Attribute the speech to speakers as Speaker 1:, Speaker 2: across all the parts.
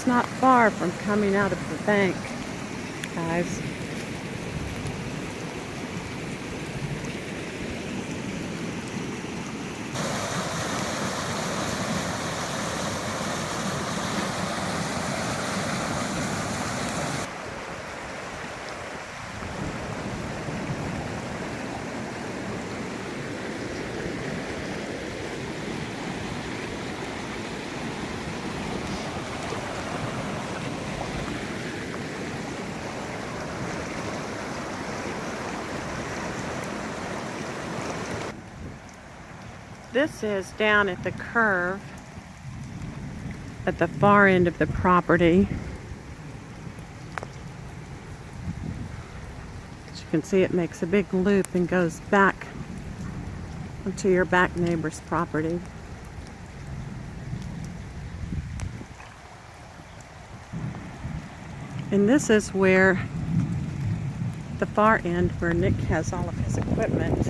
Speaker 1: not far from coming out of the bank, guys. This is down at the curve at the far end of the property. As you can see, it makes a big loop and goes back onto your back neighbor's property. And this is where the far end where Nick has all of his equipment.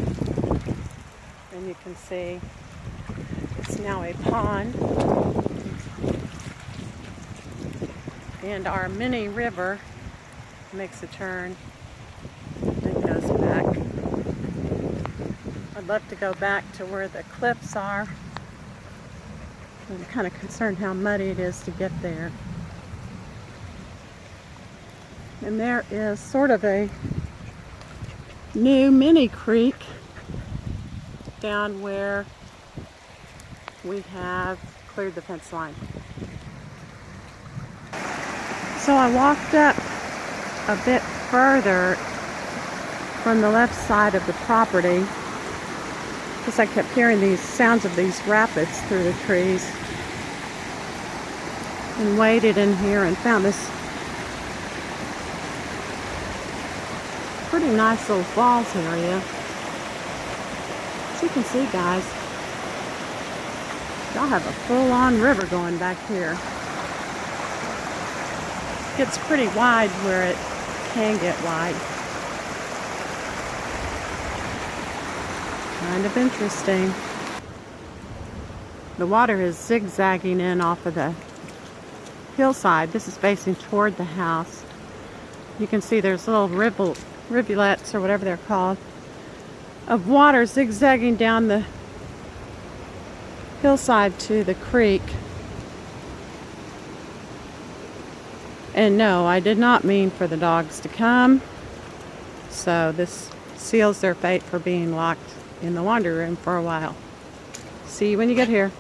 Speaker 1: And you can see it's now a pond, and our mini river makes a turn and goes back. I'd love to go back to where the cliffs are. I'm kind of concerned how muddy it is to get there. And there is sort of a new mini creek down where we have cleared the fence line. So I walked up a bit further from the left side of the property because I kept hearing these sounds of these rapids through the trees, and waded in here and found this pretty nice little falls area. As you can see, guys, y'all have a full-on river going back here. It gets pretty wide where it can get wide. Kind of interesting. The water is zigzagging in off of the hillside. This is facing toward the house. You can see there's little rivulets, or whatever they're called, of water zigzagging down the hillside to the creek. And no, I did not mean for the dogs to come. So this seals their fate for being locked in the laundry room for a while. See you when you get here.